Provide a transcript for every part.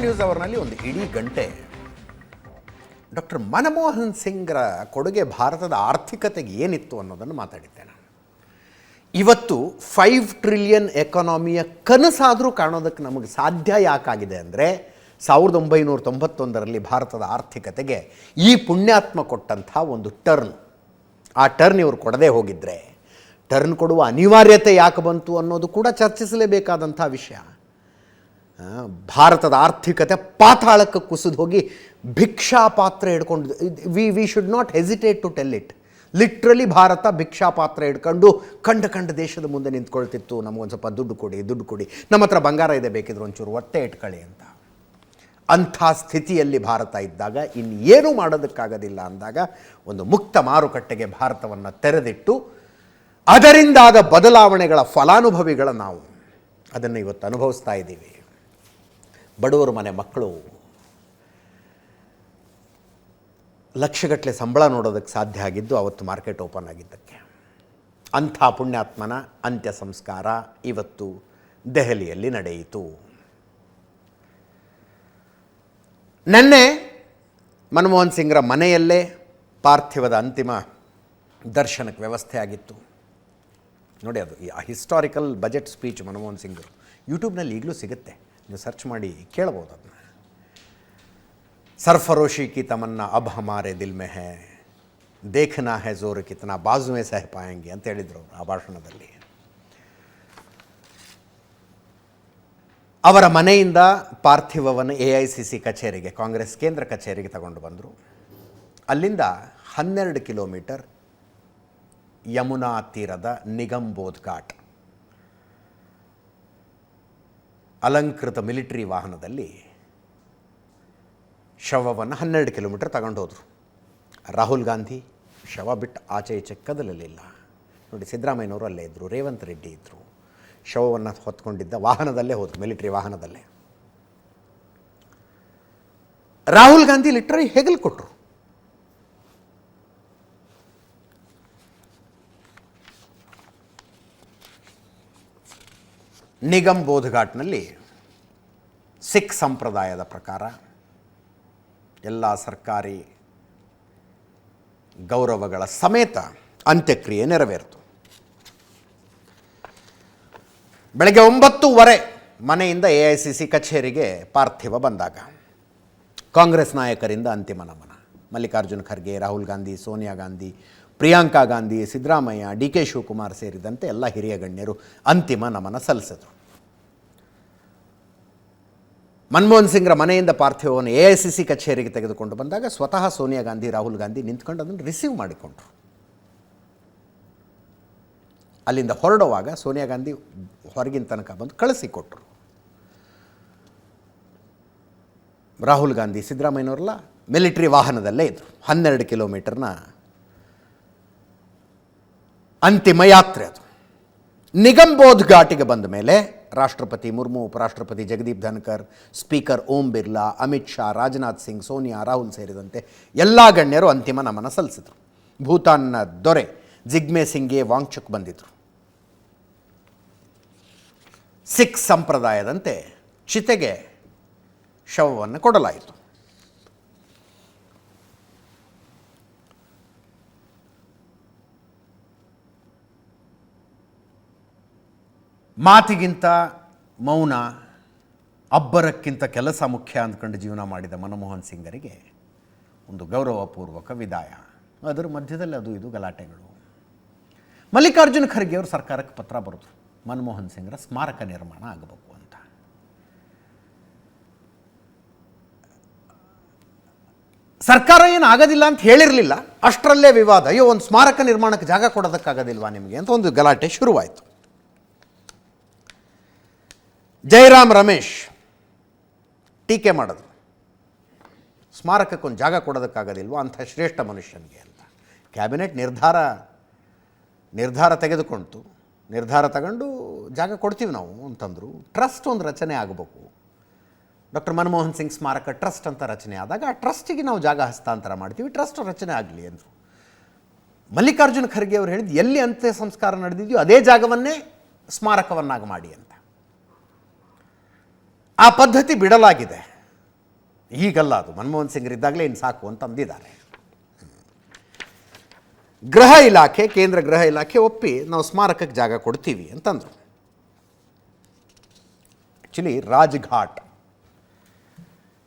News ಅವರ್ನಲ್ಲಿ ಒಂದು ಇಡೀ ಗಂಟೆ ಡಾಕ್ಟರ್ ಮನಮೋಹನ್ ಸಿಂಗ್ರ ಕೊಡುಗೆ ಭಾರತದ ಆರ್ಥಿಕತೆಗೆ ಏನಿತ್ತು ಅನ್ನೋದನ್ನು ಮಾತಾಡಿದ್ದೆ ನಾನು. ಇವತ್ತು 5 ಟ್ರಿಲಿಯನ್ ಎಕಾನಮಿಯ ಕನಸಾದರೂ ಕಾಣೋದಕ್ಕೆ ನಮಗೆ ಸಾಧ್ಯ ಯಾಕಾಗಿದೆ ಅಂದರೆ 1991ರಲ್ಲಿ ಭಾರತದ ಆರ್ಥಿಕತೆಗೆ ಈ ಪುಣ್ಯಾತ್ಮ ಕೊಟ್ಟಂಥ ಒಂದು ಟರ್ನ್. ಆ ಟರ್ನ್ ಇವರು ಕೊಡದೇ ಹೋಗಿದ್ದರೆ ಟರ್ನ್ ಕೊಡುವ ಅನಿವಾರ್ಯತೆ ಯಾಕೆ ಬಂತು ಅನ್ನೋದು ಕೂಡ ಚರ್ಚಿಸಲೇಬೇಕಾದಂಥ ವಿಷಯ. ಭಾರತದ ಆರ್ಥಿಕತೆ ಪಾತಾಳಕ್ಕೆ ಕುಸಿದು ಹೋಗಿ ಭಿಕ್ಷಾ ಪಾತ್ರೆ ಹಿಡ್ಕೊಂಡು we should not hesitate to tell it. Literally Bharat ಭಿಕ್ಷಾ ಪಾತ್ರೆ ಹಿಡ್ಕೊಂಡು ಕಂಡ ದೇಶದ ಮುಂದೆ ನಿಂತ್ಕೊಳ್ತಿತ್ತು, ನಮಗೊಂದು ಸ್ವಲ್ಪ ದುಡ್ಡು ಕೊಡಿ, ನಮ್ಮ ಹತ್ರ ಬಂಗಾರ ಇದೆ, ಬೇಕಿದ್ರೆ ಒಂಚೂರು ಒತ್ತೆ ಇಟ್ಕೊಳ್ಳಿ ಅಂತ. ಅಂಥ ಸ್ಥಿತಿಯಲ್ಲಿ ಭಾರತ ಇದ್ದಾಗ ಇನ್ನೇನು ಮಾಡೋದಕ್ಕಾಗೋದಿಲ್ಲ ಅಂದಾಗ ಒಂದು ಮುಕ್ತ ಮಾರುಕಟ್ಟೆಗೆ ಭಾರತವನ್ನು ತೆರೆದಿಟ್ಟು ಅದರಿಂದಾದ ಬದಲಾವಣೆಗಳ ಫಲಾನುಭವಿಗಳ ನಾವು ಅದನ್ನು ಇವತ್ತು ಅನುಭವಿಸ್ತಾ ಇದ್ದೀವಿ. ಬಡವರ ಮನೆ ಮಕ್ಕಳು ಲಕ್ಷಗಟ್ಟಲೆ ಸಂಬಳ ನೋಡೋದಕ್ಕೆ ಸಾಧ್ಯ ಆಗಿದ್ದು ಅವತ್ತು ಮಾರ್ಕೆಟ್ ಓಪನ್ ಆಗಿದ್ದಕ್ಕೆ. ಅಂಥ ಪುಣ್ಯಾತ್ಮನ ಅಂತ್ಯ ಸಂಸ್ಕಾರ ಇವತ್ತು ದೆಹಲಿಯಲ್ಲಿ ನಡೆಯಿತು. ನೆನ್ನೆ ಮನಮೋಹನ್ ಸಿಂಗ್ರ ಮನೆಯಲ್ಲೇ ಪಾರ್ಥಿವದ ಅಂತಿಮ ದರ್ಶನಕ್ಕೆ ವ್ಯವಸ್ಥೆ ಆಗಿತ್ತು. ನೋಡಿ, ಅದು ಹಿಸ್ಟಾರಿಕಲ್ ಬಜೆಟ್ ಸ್ಪೀಚ್ ಮನಮೋಹನ್ ಸಿಂಗ್ರು ಯೂಟ್ಯೂಬ್ನಲ್ಲಿ ಈಗಲೂ ಸಿಗುತ್ತೆ, ನೀವು ಸರ್ಚ್ ಮಾಡಿ ಕೇಳ್ಬೋದು ಅದನ್ನ. ಸರ್ಫರೋಶಿ ಕಿ ತಮನ್ನಾ ಅಬ್ ಹಮಾರೆ ದಿಲ್ ಮೇ ಹೈ, ದೇಖನಾ ಹೈ ಜೋರ್ ಕಿತ್ನಾ ಬಾಜುವೆ ಸಹ ಪಾಯಂಗೆ ಅಂತ ಹೇಳಿದರು ಆ ಭಾಷಣದಲ್ಲಿ. ಅವರ ಮನೆಯಿಂದ ಪಾರ್ಥಿವವನ್ನು AICC ಕಚೇರಿಗೆ, ಕಾಂಗ್ರೆಸ್ ಕೇಂದ್ರ ಕಚೇರಿಗೆ ತಗೊಂಡು ಬಂದರು. ಅಲ್ಲಿಂದ 12 ಕಿಲೋಮೀಟರ್ ಯಮುನಾ ತೀರದ ನಿಗಮ್ಬೋಧ್ ಘಾಟ್ ಅಲಂಕೃತ ಮಿಲಿಟರಿ ವಾಹನದಲ್ಲಿ ಶವವನ್ನು 12 ಕಿಲೋಮೀಟರ್ ತಗೊಂಡು ಹೋದರು. ರಾಹುಲ್ ಗಾಂಧಿ ಶವ ಬಿಟ್ಟು ಆಚೆ ಈಚೆ ಕದಲಲಿಲ್ಲ. ನೋಡಿ, ಸಿದ್ದರಾಮಯ್ಯನವರು ಅಲ್ಲೇ ಇದ್ದರು, ರೇವಂತ್ ರೆಡ್ಡಿ ಇದ್ದರು. ಶವವನ್ನು ಹೊತ್ಕೊಂಡಿದ್ದ ವಾಹನದಲ್ಲೇ ಹೋದರು, ಮಿಲಿಟರಿ ವಾಹನದಲ್ಲೇ. ರಾಹುಲ್ ಗಾಂಧಿ ಲಿಟ್ರಲಿ ಹೆಗಲು ಕೊಟ್ಟರು. ನಿಗಮ್ಬೋಧ್ ಘಾಟ್ನಲ್ಲಿ ಸಿಖ್ ಸಂಪ್ರದಾಯದ ಪ್ರಕಾರ ಎಲ್ಲ ಸರ್ಕಾರಿ ಗೌರವಗಳ ಸಮೇತ ಅಂತ್ಯಕ್ರಿಯೆ ನೆರವೇರಿತು. ಬೆಳಗ್ಗೆ 9:15 ಮನೆಯಿಂದ AICC ಕಚೇರಿಗೆ ಪಾರ್ಥಿವ ಬಂದಾಗ ಕಾಂಗ್ರೆಸ್ ನಾಯಕರಿಂದ ಅಂತಿಮ ನಮನ. ಮಲ್ಲಿಕಾರ್ಜುನ ಖರ್ಗೆ, ರಾಹುಲ್ ಗಾಂಧಿ, ಸೋನಿಯಾ ಗಾಂಧಿ, ಪ್ರಿಯಾಂಕಾ ಗಾಂಧಿ, ಸಿದ್ದರಾಮಯ್ಯ, DK ಶಿವಕುಮಾರ್ ಸೇರಿದಂತೆ ಎಲ್ಲ ಹಿರಿಯ ಗಣ್ಯರು ಅಂತಿಮ ನಮನ ಸಲ್ಲಿಸಿದರು. ಮನಮೋಹನ್ ಸಿಂಗ್ರ ಮನೆಯಿಂದ ಪಾರ್ಥಿವವನ್ನು AICC ಕಚೇರಿಗೆ ತೆಗೆದುಕೊಂಡು ಬಂದಾಗ ಸ್ವತಃ ಸೋನಿಯಾ ಗಾಂಧಿ, ರಾಹುಲ್ ಗಾಂಧಿ ನಿಂತ್ಕೊಂಡು ಅದನ್ನು ರಿಸೀವ್ ಮಾಡಿಕೊಂಡ್ರು. ಅಲ್ಲಿಂದ ಹೊರಡುವಾಗ ಸೋನಿಯಾ ಗಾಂಧಿ ಹೊರಗಿನ ತನಕ ಬಂದು ಕಳಿಸಿಕೊಟ್ರು. ರಾಹುಲ್ ಗಾಂಧಿ, ಸಿದ್ದರಾಮಯ್ಯನವರೆಲ್ಲ ಮಿಲಿಟರಿ ವಾಹನದಲ್ಲೇ ಇದ್ದರು. 12 ಕಿಲೋಮೀಟರ್ನ ಅಂತಿಮ ಯಾತ್ರೆ ಅದು. ನಿಗಮ್ಬೋಧ್ ಘಾಟಿಗೆ ಬಂದ ಮೇಲೆ ರಾಷ್ಟ್ರಪತಿ ಮುರ್ಮು, ಉಪರಾಷ್ಟ್ರಪತಿ ಜಗದೀಪ್ ಧನ್ಕರ್, ಸ್ಪೀಕರ್ ಓಂ ಬಿರ್ಲಾ, ಅಮಿತ್ ಶಾ, ರಾಜನಾಥ್ ಸಿಂಗ್, ಸೋನಿಯಾ, ರಾಹುಲ್ ಸೇರಿದಂತೆ ಎಲ್ಲ ಗಣ್ಯರು ಅಂತಿಮ ನಮನ ಸಲ್ಲಿಸಿದರು. ಭೂತಾನ್ನ ದೊರೆ ಜಿಗ್ಮೆ ಸಿಂಗ್ಗೆ ವಾಂಗ್ಚುಕ್ ಬಂದಿದ್ದರು. ಸಿಖ್ ಸಂಪ್ರದಾಯದಂತೆ ಚಿತೆಗೆ ಶವವನ್ನು ಕೊಡಲಾಯಿತು. ಮಾತಿಗಿಂತ ಮೌನ, ಅಬ್ಬರಕ್ಕಿಂತ ಕೆಲಸ ಮುಖ್ಯ ಅಂದ್ಕೊಂಡು ಜೀವನ ಮಾಡಿದ ಮನಮೋಹನ್ ಸಿಂಗರಿಗೆ ಒಂದು ಗೌರವಪೂರ್ವಕ ವಿದಾಯ. ಅದರ ಮಧ್ಯದಲ್ಲಿ ಅದು ಇದು ಗಲಾಟೆಗಳು. ಮಲ್ಲಿಕಾರ್ಜುನ ಖರ್ಗೆ ಅವರು ಸರ್ಕಾರಕ್ಕೆ ಪತ್ರ ಬರೆದರು, ಮನಮೋಹನ್ ಸಿಂಗ್ರ ಸ್ಮಾರಕ ನಿರ್ಮಾಣ ಆಗಬೇಕು ಅಂತ. ಸರ್ಕಾರ ಏನು ಆಗೋದಿಲ್ಲ ಅಂತ ಹೇಳಿರಲಿಲ್ಲ. ಅಷ್ಟರಲ್ಲೇ ವಿವಾದ, ಅಯ್ಯೋ ಒಂದು ಸ್ಮಾರಕ ನಿರ್ಮಾಣಕ್ಕೆ ಜಾಗ ಕೊಡೋದಕ್ಕಾಗೋದಿಲ್ವಾ ನಿಮಗೆ ಅಂತ ಒಂದು ಗಲಾಟೆ ಶುರುವಾಯಿತು. ಜಯರಾಮ್ ರಮೇಶ್ ಟೀಕೆ ಮಾಡಿದ್ರು, ಸ್ಮಾರಕಕ್ಕೊಂದು ಜಾಗ ಕೊಡೋದಕ್ಕಾಗೋದಿಲ್ವ ಅಂಥ ಶ್ರೇಷ್ಠ ಮನುಷ್ಯನಿಗೆ ಅಂತ. ಕ್ಯಾಬಿನೆಟ್ ನಿರ್ಧಾರ ತೆಗೆದುಕೊಂತು. ನಿರ್ಧಾರ ತಗೊಂಡು ಜಾಗ ಕೊಡ್ತೀವಿ ನಾವು ಅಂತಂದರು. ಟ್ರಸ್ಟ್ ಒಂದು ರಚನೆ ಆಗಬೇಕು. ಡಾಕ್ಟರ್ ಮನಮೋಹನ್ ಸಿಂಗ್ ಸ್ಮಾರಕ ಟ್ರಸ್ಟ್ ಅಂತ ರಚನೆ ಆದಾಗ ಆ ಟ್ರಸ್ಟಿಗೆ ನಾವು ಜಾಗ ಹಸ್ತಾಂತರ ಮಾಡ್ತೀವಿ, ಟ್ರಸ್ಟ್ ರಚನೆ ಆಗಲಿ ಅಂದರು. ಮಲ್ಲಿಕಾರ್ಜುನ ಖರ್ಗೆ ಅವರು ಹೇಳಿದ್ದು, ಎಲ್ಲಿ ಅಂತ್ಯ ಸಂಸ್ಕಾರ ನಡೆದಿದೆಯೋ ಅದೇ ಜಾಗವನ್ನೇ ಸ್ಮಾರಕವನ್ನಾಗಿ ಮಾಡಿ ಅಂತ. ಆ ಪದ್ಧತಿ ಬಿಡಲಾಗಿದೆ. ಈಗಲ್ಲ, ಅದು ಮನಮೋಹನ್ ಸಿಂಗ್ರಿದ್ದಾಗಲೇ ಇನ್ನು ಸಾಕು ಅಂತ ಅಂದಿದ್ದಾರೆ. ಗೃಹ ಇಲಾಖೆ, ಕೇಂದ್ರ ಗೃಹ ಇಲಾಖೆ ಒಪ್ಪಿ ನಾವು ಸ್ಮಾರಕಕ್ಕೆ ಜಾಗ ಕೊಡ್ತೀವಿ ಅಂತಂದರು. ಆ್ಯಕ್ಚುಲಿ ರಾಜ್ಘಾಟ್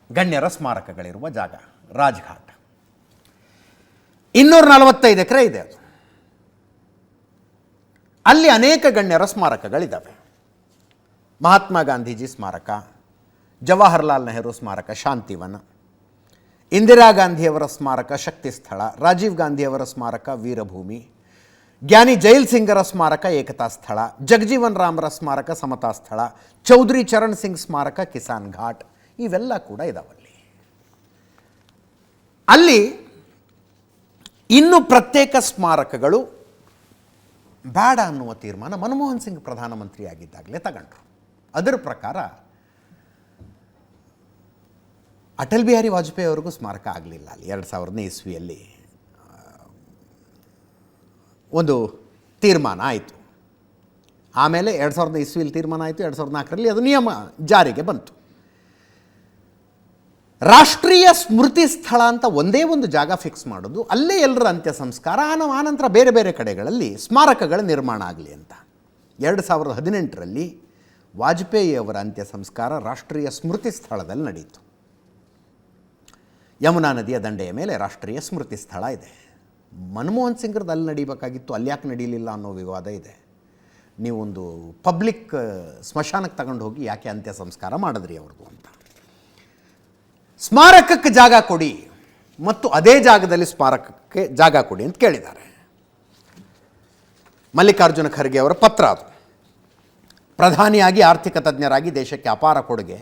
ಗಣ್ಯರ ಸ್ಮಾರಕಗಳಿರುವ ಜಾಗ, ರಾಜ್ಘಾಟ್ 245 ಎಕರೆ ಇದೆ. ಅದು ಅಲ್ಲಿ ಅನೇಕ ಗಣ್ಯರ ಸ್ಮಾರಕಗಳಿದ್ದಾವೆ. ಮಹಾತ್ಮ ಗಾಂಧೀಜಿ ಸ್ಮಾರಕ, ಜವಾಹರ್ಲಾಲ್ ನೆಹರು ಸ್ಮಾರಕ ಶಾಂತಿವನ, ಇಂದಿರಾ ಗಾಂಧಿಯವರ ಸ್ಮಾರಕ ಶಕ್ತಿ ಸ್ಥಳ, ರಾಜೀವ್ ಗಾಂಧಿಯವರ ಸ್ಮಾರಕ ವೀರಭೂಮಿ, ಜ್ಞಾನಿ ಜೈಲ್ ಸಿಂಗರ ಸ್ಮಾರಕ ಏಕತಾ ಸ್ಥಳ, ಜಗಜೀವನ್ ರಾಮ್ರ ಸ್ಮಾರಕ ಸಮತಾ ಸ್ಥಳ, ಚೌಧರಿ ಚರಣ್ ಸಿಂಗ್ ಸ್ಮಾರಕ ಕಿಸಾನ್ ಘಾಟ್, ಇವೆಲ್ಲ ಕೂಡ ಇದಾವಲ್ಲಿ. ಅಲ್ಲಿ ಇನ್ನು ಪ್ರತ್ಯೇಕ ಸ್ಮಾರಕಗಳು ಬೇಡ ಅನ್ನುವ ತೀರ್ಮಾನ ಮನಮೋಹನ್ ಸಿಂಗ್ ಪ್ರಧಾನಮಂತ್ರಿ ಆಗಿದ್ದಾಗಲೇ ತಗೊಂಡ್ರು. ಅದರ ಪ್ರಕಾರ ಅಟಲ್ ಬಿಹಾರಿ ವಾಜಪೇಯಿ ಅವ್ರಿಗೂ ಸ್ಮಾರಕ ಆಗಲಿಲ್ಲ. ಅಲ್ಲಿ 2000ನೇ ಇಸ್ವಿಯಲ್ಲಿ ಒಂದು ತೀರ್ಮಾನ ಆಯಿತು. ಆಮೇಲೆ 2000 ಇಸ್ವಿಯಲ್ಲಿ ತೀರ್ಮಾನ ಆಯಿತು. 2004ರಲ್ಲಿ ಅದು ನಿಯಮ ಜಾರಿಗೆ ಬಂತು. ರಾಷ್ಟ್ರೀಯ ಸ್ಮೃತಿ ಸ್ಥಳ ಅಂತ ಒಂದೇ ಒಂದು ಜಾಗ ಫಿಕ್ಸ್ ಮಾಡೋದು, ಅಲ್ಲೇ ಎಲ್ಲರ ಅಂತ್ಯ ಸಂಸ್ಕಾರ, ಆನಂತರ ಬೇರೆ ಬೇರೆ ಕಡೆಗಳಲ್ಲಿ ಸ್ಮಾರಕಗಳ ನಿರ್ಮಾಣ ಆಗಲಿ ಅಂತ. 2018ರಲ್ಲಿ ವಾಜಪೇಯಿಯವರ ಅಂತ್ಯ ಸಂಸ್ಕಾರ ರಾಷ್ಟ್ರೀಯ ಸ್ಮೃತಿ ಸ್ಥಳದಲ್ಲಿ ನಡೆಯಿತು. ಯಮುನಾ ನದಿಯ ದಂಡೆಯ ಮೇಲೆ ರಾಷ್ಟ್ರೀಯ ಸ್ಮೃತಿ ಸ್ಥಳ ಇದೆ. ಮನಮೋಹನ್ ಸಿಂಗ್ರದ್ದು ಅಲ್ಲಿ ನಡೀಬೇಕಾಗಿತ್ತು, ಅಲ್ಲಿ ಯಾಕೆ ನಡೀಲಿಲ್ಲ ಅನ್ನೋ ವಿವಾದ ಇದೆ. ನೀವೊಂದು ಪಬ್ಲಿಕ್ ಸ್ಮಶಾನಕ್ಕೆ ತಗೊಂಡು ಹೋಗಿ ಯಾಕೆ ಅಂತ್ಯ ಸಂಸ್ಕಾರ ಮಾಡಿದ್ರಿ ಅವ್ರದ್ದು ಅಂತ. ಸ್ಮಾರಕಕ್ಕೆ ಜಾಗ ಕೊಡಿ ಮತ್ತು ಅದೇ ಜಾಗದಲ್ಲಿ ಸ್ಮಾರಕಕ್ಕೆ ಜಾಗ ಕೊಡಿ ಅಂತ ಕೇಳಿದ್ದಾರೆ. ಮಲ್ಲಿಕಾರ್ಜುನ ಖರ್ಗೆ ಅವರ ಪತ್ರ ಅದು. ಪ್ರಧಾನಿಯಾಗಿ ಆರ್ಥಿಕ ತಜ್ಞರಾಗಿ ದೇಶಕ್ಕೆ ಅಪಾರ ಕೊಡುಗೆ.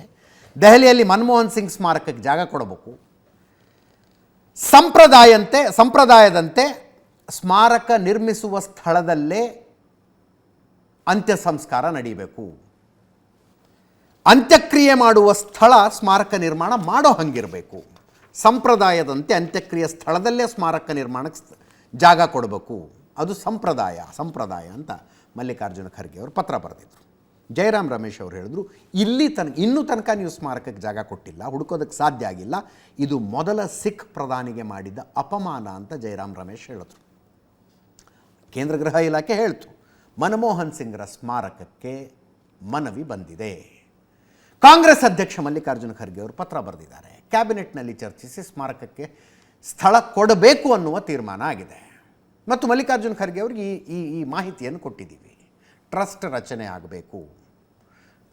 ದೆಹಲಿಯಲ್ಲಿ ಮನಮೋಹನ್ ಸಿಂಗ್ ಸ್ಮಾರಕಕ್ಕೆ ಜಾಗ ಕೊಡಬೇಕು. ಸಂಪ್ರದಾಯದಂತೆ ಸ್ಮಾರಕ ನಿರ್ಮಿಸುವ ಸ್ಥಳದಲ್ಲೇ ಅಂತ್ಯ ಸಂಸ್ಕಾರ ನಡೀಬೇಕು. ಅಂತ್ಯಕ್ರಿಯೆ ಮಾಡುವ ಸ್ಥಳ ಸ್ಮಾರಕ ನಿರ್ಮಾಣ ಮಾಡೋ ಹಂಗಿರಬೇಕು. ಸಂಪ್ರದಾಯದಂತೆ ಅಂತ್ಯಕ್ರಿಯೆ ಸ್ಥಳದಲ್ಲೇ ಸ್ಮಾರಕ ನಿರ್ಮಾಣಕ್ಕೆ ಜಾಗ ಕೊಡಬೇಕು. ಅದು ಸಂಪ್ರದಾಯ ಅಂತ ಮಲ್ಲಿಕಾರ್ಜುನ ಖರ್ಗೆ ಅವರು ಪತ್ರ ಬರೆದಿದ್ರು. ಜಯರಾಮ್ ರಮೇಶ್ ಅವರು ಹೇಳಿದ್ರು, ಇನ್ನೂ ತನಕ ನೀವು ಸ್ಮಾರಕಕ್ಕೆ ಜಾಗ ಕೊಟ್ಟಿಲ್ಲ, ಹುಡುಕೋದಕ್ಕೆ ಸಾಧ್ಯ ಆಗಿಲ್ಲ, ಇದು ಮೊದಲ ಸಿಖ್ ಪ್ರಧಾನಿಗೆ ಮಾಡಿದ ಅಪಮಾನ ಅಂತ ಜಯರಾಮ್ ರಮೇಶ್ ಹೇಳಿದ್ರು. ಕೇಂದ್ರ ಗೃಹ ಇಲಾಖೆ ಹೇಳ್ತು, ಮನಮೋಹನ್ ಸಿಂಗ್ರ ಸ್ಮಾರಕಕ್ಕೆ ಮನವಿ ಬಂದಿದೆ. ಕಾಂಗ್ರೆಸ್ ಅಧ್ಯಕ್ಷ ಮಲ್ಲಿಕಾರ್ಜುನ ಖರ್ಗೆ ಅವರು ಪತ್ರ ಬರೆದಿದ್ದಾರೆ. ಕ್ಯಾಬಿನೆಟ್ನಲ್ಲಿ ಚರ್ಚಿಸಿ ಸ್ಮಾರಕಕ್ಕೆ ಸ್ಥಳ ಕೊಡಬೇಕು ಅನ್ನುವ ತೀರ್ಮಾನ ಆಗಿದೆ. ಮತ್ತು ಮಲ್ಲಿಕಾರ್ಜುನ ಖರ್ಗೆ ಅವರಿಗೆ ಈ ಮಾಹಿತಿಯನ್ನು ಕೊಟ್ಟಿದ್ದೀವಿ. ಟ್ರಸ್ಟ್ ರಚನೆ ಆಗಬೇಕು.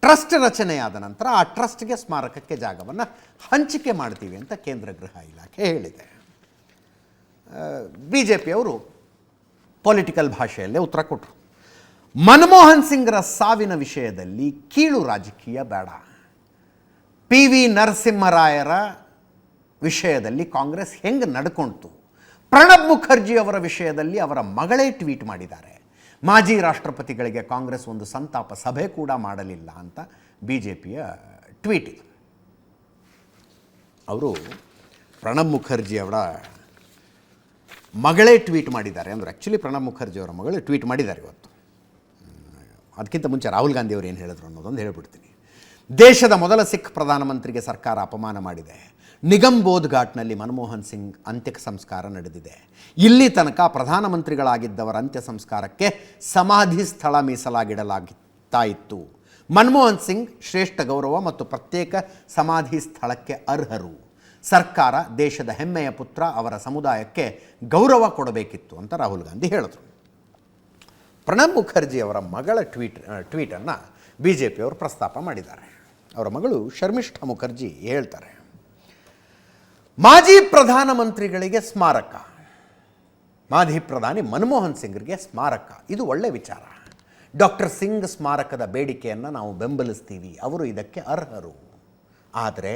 ಟ್ರಸ್ಟ್ ರಚನೆಯಾದ ನಂತರ ಆ ಟ್ರಸ್ಟ್ಗೆ ಸ್ಮಾರಕಕ್ಕೆ ಜಾಗವನ್ನು ಹಂಚಿಕೆ ಮಾಡ್ತೀವಿ ಅಂತ ಕೇಂದ್ರ ಗೃಹ ಇಲಾಖೆ ಹೇಳಿದೆ. BJPಯವರು ಪೊಲಿಟಿಕಲ್ ಭಾಷೆಯಲ್ಲೇ ಉತ್ತರ ಕೊಟ್ಟರು. ಮನಮೋಹನ್ ಸಿಂಗ್ರ ಸಾವಿನ ವಿಷಯದಲ್ಲಿ ಕೀಳು ರಾಜಕೀಯ ಬೇಡ. PV ನರಸಿಂಹರಾಯರ ವಿಷಯದಲ್ಲಿ ಕಾಂಗ್ರೆಸ್ ಹೆಂಗೆ ನಡ್ಕೊಳ್ತು, ಪ್ರಣಬ್ ಮುಖರ್ಜಿ ಅವರ ವಿಷಯದಲ್ಲಿ ಅವರ ಮಗಳೇ ಟ್ವೀಟ್ ಮಾಡಿದ್ದಾರೆ. ಮಾಜಿ ರಾಷ್ಟ್ರಪತಿಗಳಿಗೆ ಕಾಂಗ್ರೆಸ್ ಒಂದು ಸಂತಾಪ ಸಭೆ ಕೂಡ ಮಾಡಲಿಲ್ಲ ಅಂತ BJPಯ ಟ್ವೀಟ್ ಇದು. ಅವರು ಪ್ರಣಬ್ ಮುಖರ್ಜಿ ಅವರ ಮಗಳೇ ಟ್ವೀಟ್ ಮಾಡಿದ್ದಾರೆ ಅಂದರೆ ಆ್ಯಕ್ಚುಲಿ ಪ್ರಣಬ್ ಮುಖರ್ಜಿ ಅವರ ಮಗಳು ಟ್ವೀಟ್ ಮಾಡಿದ್ದಾರೆ ಇವತ್ತು. ಅದಕ್ಕಿಂತ ಮುಂಚೆ ರಾಹುಲ್ ಗಾಂಧಿ ಅವರು ಏನು ಹೇಳಿದ್ರು ಅನ್ನೋದೊಂದು ಹೇಳ್ಬಿಡ್ತೀನಿ. ದೇಶದ ಮೊದಲ ಸಿಖ್ ಪ್ರಧಾನಮಂತ್ರಿಗೆ ಸರ್ಕಾರ ಅಪಮಾನ ಮಾಡಿದೆ. ನಿಗಮ್ಬೋಧ್ ಘಾಟ್ನಲ್ಲಿ ಮನಮೋಹನ್ ಸಿಂಗ್ ಅಂತ್ಯ ಸಂಸ್ಕಾರ ನಡೆದಿದೆ. ಇಲ್ಲಿ ತನಕ ಪ್ರಧಾನಮಂತ್ರಿಗಳಾಗಿದ್ದವರ ಅಂತ್ಯ ಸಂಸ್ಕಾರಕ್ಕೆ ಸಮಾಧಿ ಸ್ಥಳ ಮೀಸಲಾಗಿಡಲಾಗ್ತಾ ಇತ್ತು. ಮನಮೋಹನ್ ಸಿಂಗ್ ಶ್ರೇಷ್ಠ ಗೌರವ ಮತ್ತು ಪ್ರತ್ಯೇಕ ಸಮಾಧಿ ಸ್ಥಳಕ್ಕೆ ಅರ್ಹರು. ಸರ್ಕಾರ ದೇಶದ ಹೆಮ್ಮೆಯ ಪುತ್ರ, ಅವರ ಸಮುದಾಯಕ್ಕೆ ಗೌರವ ಕೊಡಬೇಕಿತ್ತು ಅಂತ ರಾಹುಲ್ ಗಾಂಧಿ ಹೇಳಿದರು. ಪ್ರಣಬ್ ಮುಖರ್ಜಿ ಅವರ ಮಗಳ ಟ್ವೀಟನ್ನು BJPಯವರು ಪ್ರಸ್ತಾಪ ಮಾಡಿದ್ದಾರೆ. ಅವರ ಮಗಳು ಶರ್ಮಿಷ್ಠಾ ಮುಖರ್ಜಿ ಹೇಳ್ತಾರೆ, ಮಾಜಿ ಪ್ರಧಾನಮಂತ್ರಿಗಳಿಗೆ ಸ್ಮಾರಕ, ಮಾಜಿ ಪ್ರಧಾನಿ ಮನಮೋಹನ್ ಸಿಂಗ್ರಿಗೆ ಸ್ಮಾರಕ, ಇದು ಒಳ್ಳೆ ವಿಚಾರ. ಡಾಕ್ಟರ್ ಸಿಂಗ್ ಸ್ಮಾರಕದ ಬೇಡಿಕೆಯನ್ನು ನಾವು ಬೆಂಬಲಿಸ್ತೀವಿ, ಅವರು ಇದಕ್ಕೆ ಅರ್ಹರು. ಆದರೆ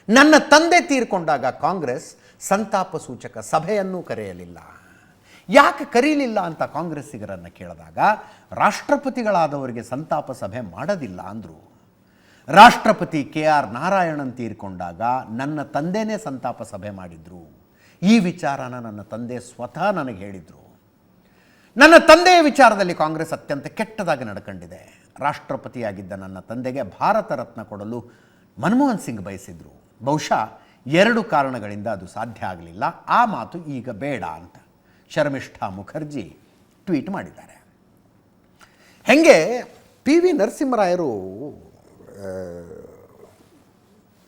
ನನ್ನ ತಂದೆ ತೀರ್ಕೊಂಡಾಗ ಕಾಂಗ್ರೆಸ್ ಸಂತಾಪ ಸೂಚಕ ಸಭೆಯನ್ನೂ ಕರೆಯಲಿಲ್ಲ. ಯಾಕೆ ಕರೀಲಿಲ್ಲ ಅಂತ ಕಾಂಗ್ರೆಸ್ಸಿಗರನ್ನು ಕೇಳಿದಾಗ ರಾಷ್ಟ್ರಪತಿಗಳಾದವರಿಗೆ ಸಂತಾಪ ಸಭೆ ಮಾಡೋದಿಲ್ಲ ಅಂದರು. ರಾಷ್ಟ್ರಪತಿ KR ನಾರಾಯಣನ್ ತೀರ್ಕೊಂಡಾಗ ನನ್ನ ತಂದೆನೇ ಸಂತಾಪ ಸಭೆ ಮಾಡಿದರು. ಈ ವಿಚಾರನ ನನ್ನ ತಂದೆ ಸ್ವತಃ ನನಗೆ ಹೇಳಿದರು. ನನ್ನ ತಂದೆಯ ವಿಚಾರದಲ್ಲಿ ಕಾಂಗ್ರೆಸ್ ಅತ್ಯಂತ ಕೆಟ್ಟದಾಗಿ ನಡ್ಕೊಂಡಿದೆ. ರಾಷ್ಟ್ರಪತಿಯಾಗಿದ್ದ ನನ್ನ ತಂದೆಗೆ ಭಾರತ ರತ್ನ ಕೊಡಲು ಮನಮೋಹನ್ ಸಿಂಗ್ ಬಯಸಿದರು. ಬಹುಶಃ 2 ಕಾರಣಗಳಿಂದ ಅದು ಸಾಧ್ಯ ಆಗಲಿಲ್ಲ. ಆ ಮಾತು ಈಗ ಬೇಡ ಅಂತ ಶರ್ಮಿಷ್ಠಾ ಮುಖರ್ಜಿ ಟ್ವೀಟ್ ಮಾಡಿದ್ದಾರೆ. ಹೆಂಗೆ ಪಿ ವಿ ನರಸಿಂಹರಾಯರು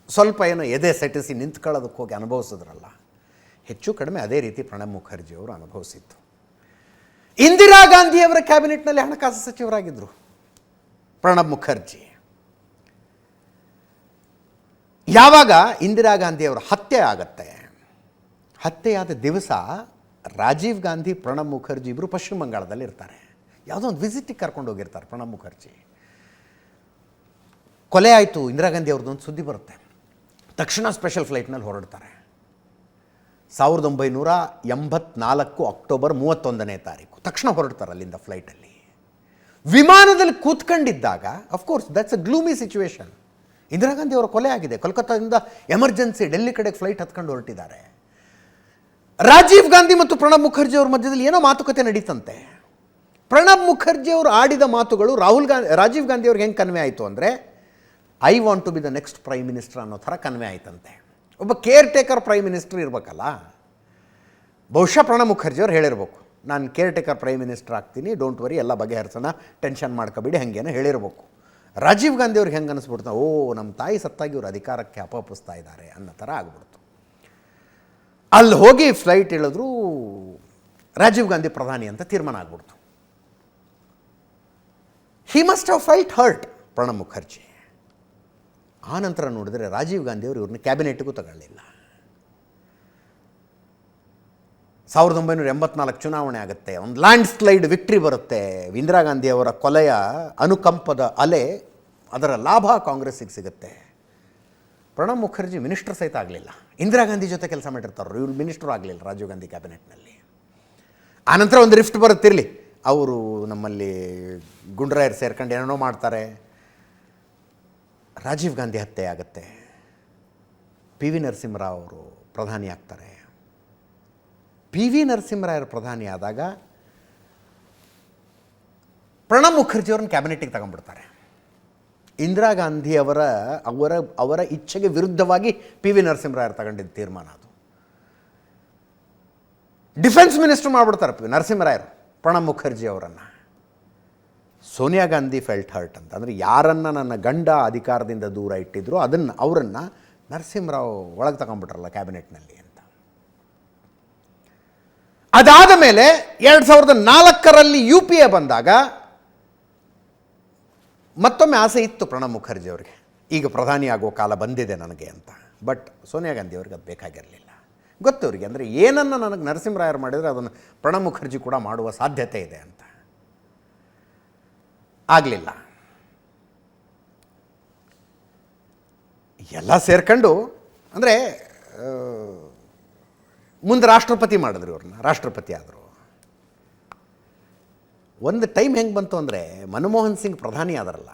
ಸ್ವಲ್ಪ ಏನೋ ಎದೆ ಸೆಟಿಸಿ ನಿಂತ್ಕೊಳ್ಳೋದಕ್ಕೆ ಹೋಗಿ ಅನುಭವಿಸಿದ್ರಲ್ಲ, ಹೆಚ್ಚು ಕಡಿಮೆ ಅದೇ ರೀತಿ ಪ್ರಣಬ್ ಮುಖರ್ಜಿಯವರು ಅನುಭವಿಸಿದ್ದು. ಇಂದಿರಾ ಗಾಂಧಿಯವರ ಕ್ಯಾಬಿನೆಟ್ನಲ್ಲಿ ಹಣಕಾಸು ಸಚಿವರಾಗಿದ್ದರು ಪ್ರಣಬ್ ಮುಖರ್ಜಿ. ಯಾವಾಗ ಇಂದಿರಾ ಗಾಂಧಿಯವರ ಹತ್ಯೆ ಆಗತ್ತೆ, ಹತ್ಯೆಯಾದ ದಿವಸ ರಾಜೀವ್ ಗಾಂಧಿ, ಪ್ರಣಬ್ ಮುಖರ್ಜಿ ಇಬ್ಬರು ಪಶ್ಚಿಮ ಬಂಗಾಳದಲ್ಲಿ ಇರ್ತಾರೆ. ಯಾವುದೋ ಒಂದು ವಿಸಿಟಿಗೆ ಕರ್ಕೊಂಡು ಹೋಗಿರ್ತಾರೆ ಪ್ರಣಬ್ ಮುಖರ್ಜಿ. ಕೊಲೆ ಆಯಿತು ಇಂದಿರಾ ಗಾಂಧಿ ಅವ್ರದ್ದೊಂದು ಸುದ್ದಿ ಬರುತ್ತೆ. ತಕ್ಷಣ ಸ್ಪೆಷಲ್ ಫ್ಲೈಟ್ನಲ್ಲಿ ಹೊರಡ್ತಾರೆ. 1984 ಅಕ್ಟೋಬರ್ 31ನೇ ತಾರೀಕು ತಕ್ಷಣ ಹೊರಡ್ತಾರೆ ಅಲ್ಲಿಂದ ಫ್ಲೈಟಲ್ಲಿ. ವಿಮಾನದಲ್ಲಿ ಕೂತ್ಕೊಂಡಿದ್ದಾಗ of course that's a gloomy situation. Indira Gandhi ಅವರ ಕೊಲೆ ಆಗಿದೆ. ಕೋಲ್ಕತ್ತಾದಿಂದ ಎಮರ್ಜೆನ್ಸಿ ಡೆಲ್ಲಿ ಕಡೆಗೆ ಫ್ಲೈಟ್ ಹತ್ಕೊಂಡು ಹೊರಟಿದ್ದಾರೆ. ರಾಜೀವ್ ಗಾಂಧಿ ಮತ್ತು ಪ್ರಣಬ್ ಮುಖರ್ಜಿ ಅವ್ರ ಮಧ್ಯದಲ್ಲಿ ಏನೋ ಮಾತುಕತೆ ನಡೀತಂತೆ. ಪ್ರಣಬ್ ಮುಖರ್ಜಿ ಅವರು ಆಡಿದ ಮಾತುಗಳು ರಾಜೀವ್ ಗಾಂಧಿ ಅವ್ರಿಗೆ ಹೆಂಗೆ ಕನ್ವೆ ಆಯಿತು ಅಂದರೆ, I want to be the next prime minister ಅನ್ನೋ ಥರ ಕನ್ವೆ ಆಯ್ತಂತೆ. ಒಬ್ಬ ಕೇರ್ ಟೇಕರ್ ಪ್ರೈಮ್ ಮಿನಿಸ್ಟರ್ ಇರಬೇಕಲ್ಲ. ಬಹುಶಃ ಪ್ರಣಬ್ ಮುಖರ್ಜಿ ಅವ್ರು ಹೇಳಿರ್ಬೇಕು, ನಾನು ಕೇರ್ ಟೇಕರ್ ಪ್ರೈಮ್ ಮಿನಿಸ್ಟರ್ ಆಗ್ತೀನಿ, ಡೋಂಟ್ ವರಿ, ಎಲ್ಲ ಬಗೆಹರಿಸೋಣ, ಟೆನ್ಷನ್ ಮಾಡ್ಕೋಬೇಡಿ, ಹಾಗೇನೋ ಹೇಳಿರ್ಬೇಕು. ರಾಜೀವ್ ಗಾಂಧಿ ಅವ್ರಿಗೆ ಹೆಂಗೆ ಅನಿಸ್ಬಿಡ್ತು, ಓ ನಮ್ಮ ತಾಯಿ ಸತ್ತಾಗಿ ಇವರು ಅಧಿಕಾರಕ್ಕೆ ಅಪಹರಿಸ್ತಾ ಇದ್ದಾರೆ ಅನ್ನೋ ಥರ ಆಗ್ಬಿಡ್ತು. ಅಲ್ಲಿ ಹೋಗಿ ಫ್ಲೈಟ್ ಇಳಿದ್ರು, ರಾಜೀವ್ ಗಾಂಧಿ ಪ್ರಧಾನಿ ಅಂತ ತೀರ್ಮಾನ ಆಗ್ಬಿಡ್ತು. He must have felt hurt Pranab Mukherjee. ಆ ನಂತರ ನೋಡಿದ್ರೆ ರಾಜೀವ್ ಗಾಂಧಿ ಅವರು ಇವ್ರನ್ನ ಕ್ಯಾಬಿನೆಟ್ಗೂ ತಗೊಳ್ಳಿಲ್ಲ. 1984 ಚುನಾವಣೆ ಆಗುತ್ತೆ, ಒಂದು ಲ್ಯಾಂಡ್ ಸ್ಲೈಡ್ ವಿಕ್ಟ್ರಿ ಬರುತ್ತೆ. ಇಂದಿರಾ ಗಾಂಧಿ ಅವರ ಕೊಲೆಯ ಅನುಕಂಪದ ಅಲೆ, ಅದರ ಲಾಭ ಕಾಂಗ್ರೆಸ್ಸಿಗೆ ಸಿಗುತ್ತೆ. ಪ್ರಣಬ್ ಮುಖರ್ಜಿ ಮಿನಿಸ್ಟರ್ ಸಹಿತ ಆಗಲಿಲ್ಲ. ಇಂದಿರಾ ಗಾಂಧಿ ಜೊತೆ ಕೆಲಸ ಮಾಡಿರ್ತಾರೆ, ಇವ್ರು ಮಿನಿಸ್ಟರ್ ಆಗಲಿಲ್ಲ ರಾಜೀವ್ ಗಾಂಧಿ ಕ್ಯಾಬಿನೆಟ್ನಲ್ಲಿ. ಆನಂತರ ಒಂದು ರಿಫ್ಟ್ ಬರುತ್ತಿರಲಿ, ಅವರು ನಮ್ಮಲ್ಲಿ ಗುಂಡ್ರಾಯರು ಸೇರ್ಕೊಂಡು ಏನೇನೋ ಮಾಡ್ತಾರೆ. ರಾಜೀವ್ ಗಾಂಧಿ ಹತ್ಯೆ ಆಗುತ್ತೆ. ಪಿ ವಿ ನರಸಿಂಹರಾವ್ ಅವರು ಪ್ರಧಾನಿ ಆಗ್ತಾರೆ. ಪಿ ವಿ ನರಸಿಂಹರಾಯರು ಪ್ರಧಾನಿ ಆದಾಗ ಪ್ರಣಬ್ ಮುಖರ್ಜಿ ಅವ್ರನ್ನ ಕ್ಯಾಬಿನೆಟ್ಟಿಗೆ ತಗೊಂಡ್ಬಿಡ್ತಾರೆ. ಇಂದಿರಾ ಗಾಂಧಿ ಅವರ ಇಚ್ಛೆಗೆ ವಿರುದ್ಧವಾಗಿ ಪಿ ವಿ ನರಸಿಂಹರಾಯರು ತಗೊಂಡಿದ್ದ ತೀರ್ಮಾನ ಅದು. ಡಿಫೆನ್ಸ್ ಮಿನಿಸ್ಟರ್ ಮಾಡಿಬಿಡ್ತಾರೆ ನರಸಿಂಹರಾಯರು ಪ್ರಣಬ್ ಮುಖರ್ಜಿ ಅವರನ್ನು. ಸೋನಿಯಾ ಗಾಂಧಿ ಫೆಲ್ಟ್ ಹರ್ಟ್ ಅಂತ, ಅಂದರೆ ಯಾರನ್ನು ನನ್ನ ಗಂಡ ಅಧಿಕಾರದಿಂದ ದೂರ ಇಟ್ಟಿದ್ರು ಅವರನ್ನು ನರಸಿಂಹರಾವ್ ಒಳಗೆ ತಗೊಂಡ್ಬಿಟ್ರಲ್ಲ ಕ್ಯಾಬಿನೆಟ್ನಲ್ಲಿ ಅಂತ. ಅದಾದ ಮೇಲೆ 2004ರಲ್ಲಿ UPA ಬಂದಾಗ ಮತ್ತೊಮ್ಮೆ ಆಸೆ ಇತ್ತು ಪ್ರಣಬ್ ಮುಖರ್ಜಿ ಅವರಿಗೆ, ಈಗ ಪ್ರಧಾನಿ ಆಗೋ ಕಾಲ ಬಂದಿದೆ ನನಗೆ ಅಂತ. ಬಟ್ ಸೋನಿಯಾ ಗಾಂಧಿ ಅವ್ರಿಗೆ ಅದು ಬೇಕಾಗಿರಲಿಲ್ಲ. ಗೊತ್ತು ಅವರಿಗೆ, ಅಂದರೆ ಏನನ್ನು ನನಗೆ ನರಸಿಂಹರಾಯರು ಮಾಡಿದರೆ ಅದನ್ನು ಪ್ರಣಬ್ ಮುಖರ್ಜಿ ಕೂಡ ಮಾಡುವ ಸಾಧ್ಯತೆ ಇದೆ ಅಂತ. ಆಗಲಿಲ್ಲ. ಎಲ್ಲ ಸೇರ್ಕೊಂಡು, ಅಂದರೆ ಮುಂದೆ ರಾಷ್ಟ್ರಪತಿ ಮಾಡಿದ್ರು ಇವ್ರನ್ನ, ರಾಷ್ಟ್ರಪತಿ ಆದರು. ಒಂದು ಟೈಮ್ ಹೆಂಗೆ ಬಂತು ಅಂದರೆ, ಮನಮೋಹನ್ ಸಿಂಗ್ ಪ್ರಧಾನಿ ಆದರಲ್ಲ,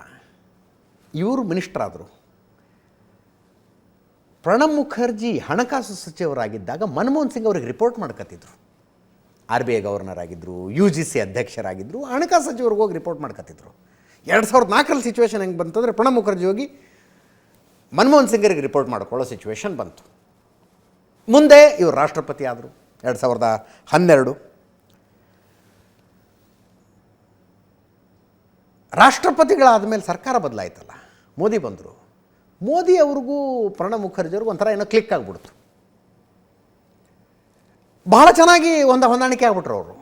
ಇವರು ಮಿನಿಸ್ಟರ್ ಆದರು. ಪ್ರಣಬ್ ಮುಖರ್ಜಿ ಹಣಕಾಸು ಸಚಿವರಾಗಿದ್ದಾಗ ಮನಮೋಹನ್ ಸಿಂಗ್ ಅವ್ರಿಗೆ ರಿಪೋರ್ಟ್ ಮಾಡ್ಕೊತಿದ್ರು. RBI ಗವರ್ನರ್ ಆಗಿದ್ದರು, UGC ಅಧ್ಯಕ್ಷರಾಗಿದ್ದರು, ಹಣಕಾಸು ಸಚಿವರಿಗೆ ಹೋಗಿ ರಿಪೋರ್ಟ್ ಮಾಡ್ಕೊತಿದ್ರು. 2004ರಲ್ಲಿ ಸಿಚುವೇಶನ್ ಹೆಂಗೆ ಬಂತಂದರೆ, ಪ್ರಣಬ್ ಮುಖರ್ಜಿ ಹೋಗಿ ಮನಮೋಹನ್ ಸಿಂಗರಿಗೆ ರಿಪೋರ್ಟ್ ಮಾಡ್ಕೊಳ್ಳೋ ಸಿಚುವೇಶನ್ ಬಂತು. ಮುಂದೆ ಇವರು ರಾಷ್ಟ್ರಪತಿ ಆದರು 2012. ರಾಷ್ಟ್ರಪತಿಗಳಾದ ಮೇಲೆ ಸರ್ಕಾರ ಬದಲಾಯ್ತಲ್ಲ, ಮೋದಿ ಬಂದರು. ಮೋದಿ ಅವ್ರಿಗೂ ಪ್ರಣಬ್ ಮುಖರ್ಜಿ ಅವ್ರಿಗೂ ಒಂಥರ ಏನೋ ಕ್ಲಿಕ್ ಆಗಿಬಿಡ್ತು. ಬಹಳ ಚೆನ್ನಾಗಿ ಹೊಂದಾಣಿಕೆ ಆಗ್ಬಿಟ್ರು ಅವರು.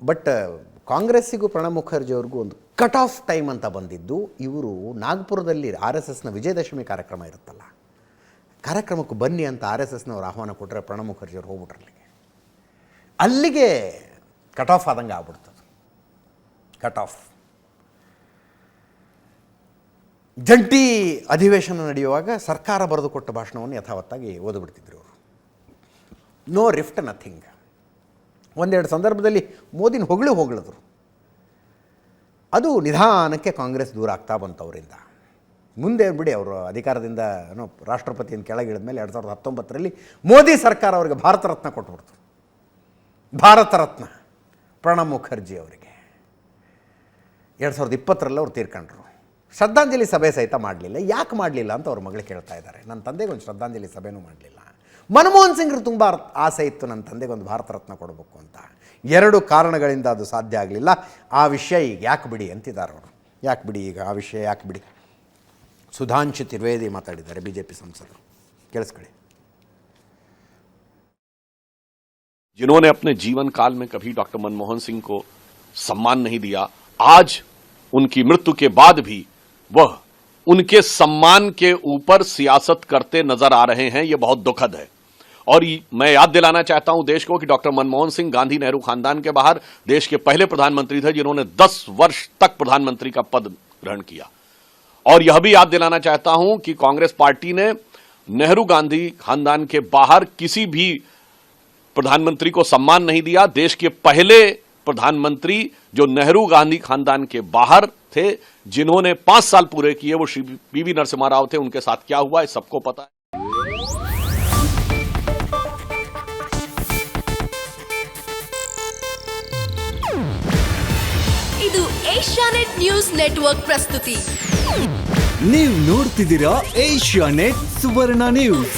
ಬಟ್ ಕಾಂಗ್ರೆಸ್ಸಿಗೂ ಪ್ರಣಬ್ ಮುಖರ್ಜಿ ಅವ್ರಿಗೂ ಒಂದು ಕಟ್ ಆಫ್ ಟೈಮ್ ಅಂತ ಬಂದಿದ್ದು, ಇವರು ನಾಗ್ಪುರದಲ್ಲಿ RSSನ ವಿಜಯದಶಮಿ ಕಾರ್ಯಕ್ರಮ ಇರುತ್ತಲ್ಲ, ಕಾರ್ಯಕ್ರಮಕ್ಕೆ ಬನ್ನಿ ಅಂತ RSSನವ್ರು ಆಹ್ವಾನ ಕೊಟ್ಟರೆ ಪ್ರಣಬ್ ಮುಖರ್ಜಿ ಅವ್ರು ಹೋಗ್ಬಿಟ್ರಲ್ಲಿಗೆ. ಅಲ್ಲಿಗೆ ಕಟ್ ಆಫ್ ಆದಂಗೆ ಆಗ್ಬಿಡ್ತದೆ. Cut off. ಜಂಟಿ ಅಧಿವೇಶನ ನಡೆಯುವಾಗ ಸರ್ಕಾರ ಬರೆದು ಕೊಟ್ಟ ಭಾಷಣವನ್ನು ಯಥಾವತ್ತಾಗಿ ಓದಿಬಿಡ್ತಿದ್ರು ಅವರು. No rift, nothing. ಒಂದೆರಡು ಸಂದರ್ಭದಲ್ಲಿ ಮೋದಿನ ಹೊಗಳಿದ್ರು. ಅದು ನಿಧಾನಕ್ಕೆ ಕಾಂಗ್ರೆಸ್ ದೂರ ಆಗ್ತಾ ಬಂತು ಅವರಿಂದ. ಮುಂದೆ ಬಿಡಿ, ಅವರು ಅಧಿಕಾರದಿಂದ ರಾಷ್ಟ್ರಪತಿಯನ್ನು ಕೆಳಗಿಳಿದ ಮೇಲೆ 2019ರಲ್ಲಿ ಮೋದಿ ಸರ್ಕಾರ ಅವರಿಗೆ ಭಾರತ ರತ್ನ ಕೊಟ್ಬಿಡ್ತು. ಭಾರತ ರತ್ನ ಪ್ರಣಬ್ ಮುಖರ್ಜಿ ಅವರಿಗೆ 2020ರಲ್ಲಿ ಅವ್ರು ತೀರ್ಕೊಂಡ್ರು. ಶ್ರದ್ಧಾಂಜಲಿ ಸಭೆ ಸಹಿತ ಮಾಡಲಿಲ್ಲ. ಯಾಕೆ ಮಾಡಲಿಲ್ಲ ಅಂತ ಅವ್ರ ಮಗಳು ಕೇಳ್ತಾ ಇದ್ದಾರೆ. ನನ್ನ ತಂದೆಗೆ ಒಂದು ಶ್ರದ್ಧಾಂಜಲಿ ಸಭೆನೂ ಮಾಡಲಿಲ್ಲ. ಮನಮೋಹನ್ ಸಿಂಗ್ರು ತುಂಬ ಆಸೆ ಇತ್ತು ನನ್ನ ತಂದೆಗೆ ಒಂದು ಭಾರತ ರತ್ನ ಕೊಡಬೇಕು ಅಂತ. 2 ಕಾರಣಗಳಿಂದ ಅದು ಸಾಧ್ಯ ಆಗಲಿಲ್ಲ. ಆ ವಿಷಯ ಈಗ ಯಾಕೆ ಬಿಡಿ ಅಂತಿದ್ದಾರೆ ಅವರು. ಯಾಕೆ ಬಿಡಿ ಈಗ ಆ ವಿಷಯ ಯಾಕೆ ಬಿಡಿ. ಸುಧಾಂಶು ತ್ರಿವೇದಿ ಮಾತಾಡಿದ್ದಾರೆ, ಬಿಜೆಪಿ ಸಂಸದರು. ಕೇಳಿಸ್ಕೊಳ್ಳಿ. जिन्होंने अपने जीवन काल में कभी डॉक्टर मनमोहन सिंह को सम्मान नहीं दिया, आज उनकी मृत्यु के बाद भी वह उनके सम्मान के ऊपर सियासत करते नजर आ रहे हैं। यह बहुत दुखद है। और मैं याद दिलाना चाहता हूं देश को कि डॉक्टर मनमोहन सिंह गांधी नेहरू खानदान के बाहर देश के पहले प्रधानमंत्री थे जिन्होंने 10 वर्ष तक प्रधानमंत्री का पद ग्रहण किया। और यह भी याद दिलाना चाहता हूं कि कांग्रेस पार्टी ने नेहरू गांधी खानदान के बाहर किसी भी प्रधानमंत्री को सम्मान नहीं दिया। देश के पहले प्रधानमंत्री जो नेहरू गांधी खानदान के बाहर थे, जिन्होंने 5 साल पूरे किए, वो श्री पीवी नरसिम्हा राव थे। उनके साथ क्या हुआ है सबको पता है। ಇದು ಏಷ್ಯಾನೆಟ್ ನ್ಯೂಸ್ ನೆಟ್ವರ್ಕ್ ಪ್ರಸ್ತುತಿ. ನೀವು ನೋಡ್ತಿದ್ದೀರಾ ಏಷ್ಯಾನೆಟ್ ಸುವರ್ಣ ನ್ಯೂಸ್.